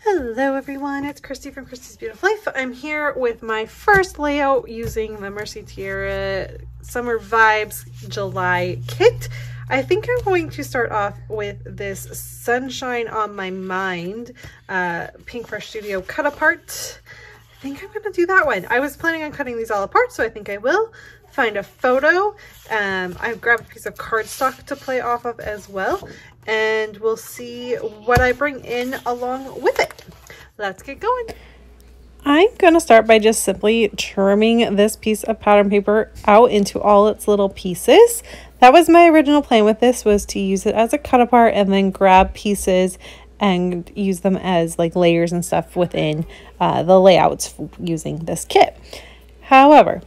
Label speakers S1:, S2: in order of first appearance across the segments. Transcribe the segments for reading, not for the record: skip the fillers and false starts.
S1: Hello everyone, it's Christy from Christy's Beautiful Life. I'm here with my first layout using the Mercy Tierra Summer Vibes July kit. I think I'm going to start off with this Sunshine on My Mind Pink Fresh Studio cut apart. I think I'm going to do that one. I was planning on cutting these all apart, so I think I will. Find a photo. I've grabbed a piece of cardstock to play off of as well. And we'll see what I bring in along with it. Let's get going. I'm going to start by just simply trimming this piece of pattern paper out into all its little pieces. That was my original plan with this, was to use it as a cut apart and then grab pieces and use them as like layers and stuff within the layouts using this kit. However,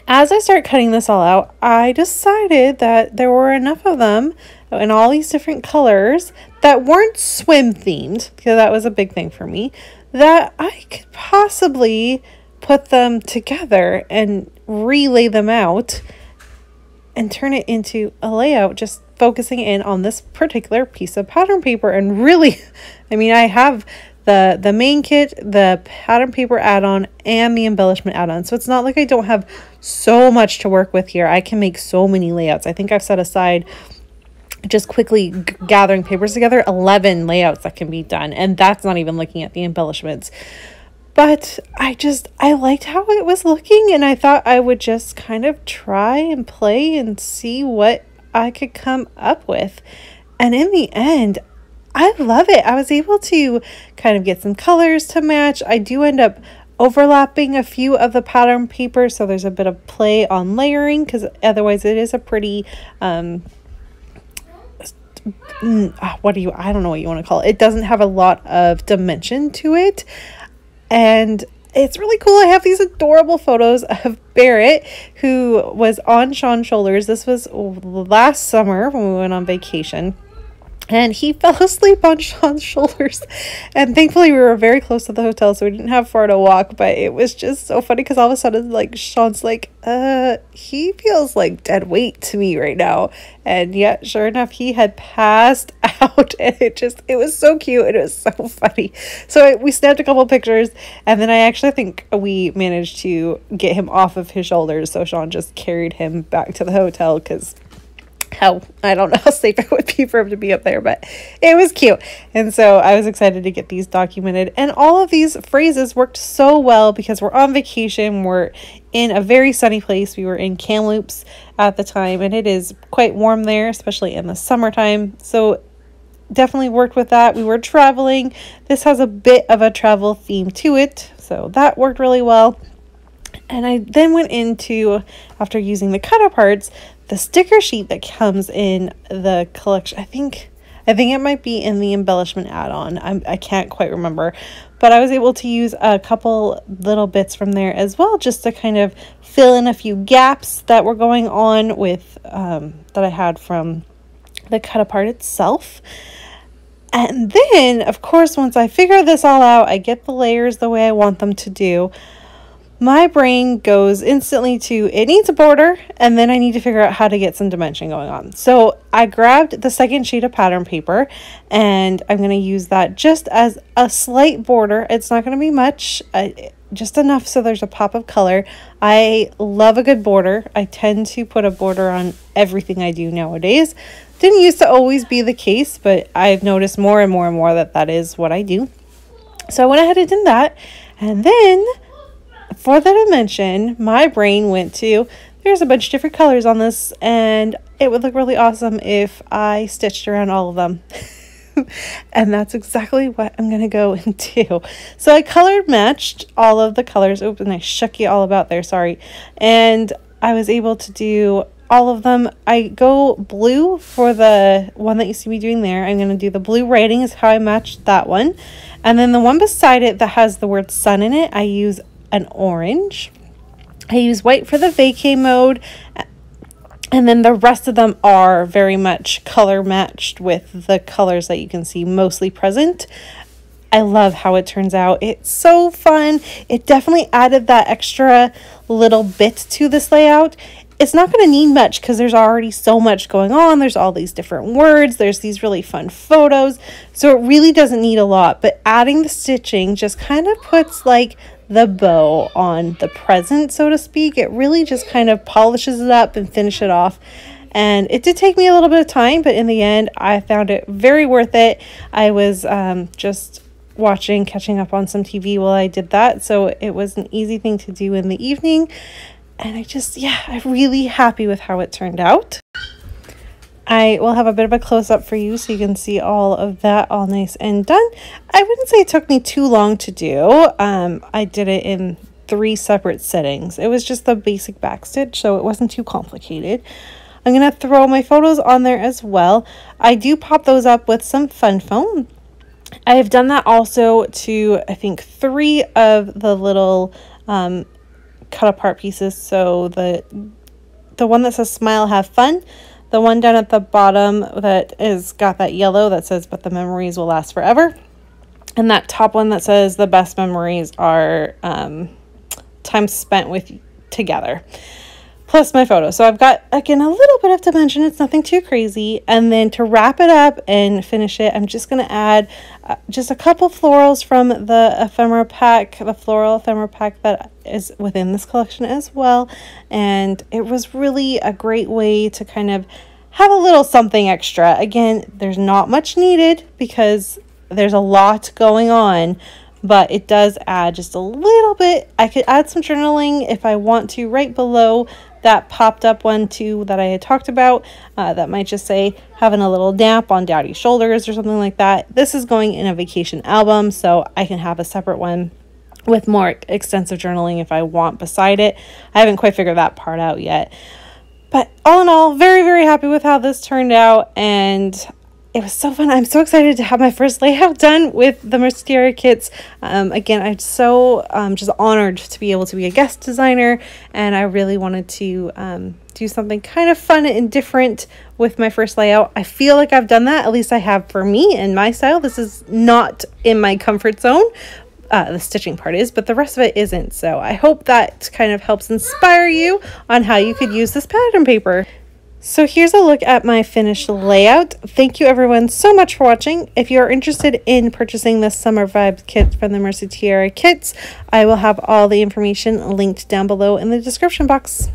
S1: as I start cutting this all out, I decided that there were enough of them in all these different colors that weren't swim themed, because that was a big thing for me, that I could possibly put them together and relay them out and turn it into a layout just focusing in on this particular piece of pattern paper. And really, I mean, I have the main kit, the pattern paper add-on, and the embellishment add-on. So it's not like I don't have so much to work with here. I can make so many layouts. I think I've set aside, just quickly gathering papers together, 11 layouts that can be done. And that's not even looking at the embellishments. But I liked how it was looking, and I thought I would just kind of try and play and see what I could come up with. And in the end, I love it. I was able to kind of get some colors to match. I do end up overlapping a few of the pattern paper, so there's a bit of play on layering, because otherwise it is a pretty I don't know what you want to call it. It doesn't have a lot of dimension to it, and it's really cool. I have these adorable photos of Barrett, who was on Sean's shoulders. This was last summer when we went on vacation. And he fell asleep on Sean's shoulders. And thankfully, we were very close to the hotel, so we didn't have far to walk. But it was just so funny because all of a sudden, like, Sean's like, he feels like dead weight to me right now. And yet, sure enough, he had passed out. And it was so cute. And it was so funny. So we snapped a couple pictures. And then I actually think we managed to get him off of his shoulders. So Sean just carried him back to the hotel because I don't know how safe it would be for him to be up there, but it was cute. And so I was excited to get these documented. And all of these phrases worked so well because we're on vacation. We're in a very sunny place. We were in Kamloops at the time, and it is quite warm there, especially in the summertime. So definitely worked with that. We were traveling. This has a bit of a travel theme to it, so that worked really well. And I then went into, after using the cut aparts, the sticker sheet that comes in the collection. I think it might be in the embellishment add-on. I can't quite remember, but I was able to use a couple little bits from there as well, just to kind of fill in a few gaps that were going on with that I had from the cut apart itself. And then, of course, once I figure this all out, I get the layers the way I want them to do. My brain goes instantly to, it needs a border, and then I need to figure out how to get some dimension going on. So I grabbed the second sheet of pattern paper, and I'm going to use that just as a slight border. It's not going to be much, just enough so there's a pop of color. I love a good border. I tend to put a border on everything I do nowadays. Didn't used to always be the case, but I've noticed more and more and more that is what I do. So I went ahead and did that, and then for the dimension, my brain went to, there's a bunch of different colors on this, and it would look really awesome if I stitched around all of them. And that's exactly what I'm going to go and do. So I color matched all of the colors. Oops, and I shook you all about there, sorry. And I was able to do all of them. I go blue for the one that you see me doing there. I'm going to do the blue writing is how I matched that one. And then the one beside it that has the word sun in it, I use an orange. I use white for the vacay mode, and then the rest of them are very much color matched with the colors that you can see mostly present. I love how it turns out. It's so fun. It definitely added that extra little bit to this layout. it's not going to need much because there's already so much going on. There's all these different words. There's these really fun photos. So it really doesn't need a lot. But adding the stitching just kind of puts like the bow on the present, so to speak. It really just kind of polishes it up and finish it off. And it did take me a little bit of time, but in the end, I found it very worth it. I was just catching up on some TV while I did that. So it was an easy thing to do in the evening. And I'm really happy with how it turned out. I will have a bit of a close-up for you so you can see all of that all nice and done. I wouldn't say it took me too long to do. I did it in 3 separate settings. It was just the basic backstitch, so it wasn't too complicated. I'm going to throw my photos on there as well. I do pop those up with some fun foam. I have done that also to, I think, 3 of the little cut apart pieces. So the one that says smile, have fun, the one down at the bottom that is got that yellow that says but the memories will last forever, and that top one that says the best memories are time spent with together, plus my photo. So I've got, again, a little bit of dimension. It's nothing too crazy. And then to wrap it up and finish it, I'm just going to add just a couple florals from the ephemera pack, the floral ephemera pack that is within this collection as well. And it was really a great way to kind of have a little something extra. Again, there's not much needed because there's a lot going on, but it does add just a little bit. I could add some journaling if I want to right below that popped up one too that I had talked about. That might just say having a little nap on daddy's shoulders or something like that. This is going in a vacation album, so I can have a separate one with more extensive journaling if I want beside it. I haven't quite figured that part out yet. But all in all, very, very happy with how this turned out, and it was so fun. I'm so excited to have my first layout done with the Mercedes kits. Again, I'm so just honored to be able to be a guest designer, and I really wanted to do something kind of fun and different with my first layout. I feel like I've done that, at least I have for me and my style. This is not in my comfort zone. The stitching part is, but the rest of it isn't. So I hope that kind of helps inspire you on how you could use this pattern paper. So here's a look at my finished layout. Thank you everyone so much for watching. If you're interested in purchasing the Summer Vibes kit from the Mercy Tiara Kits, I will have all the information linked down below in the description box.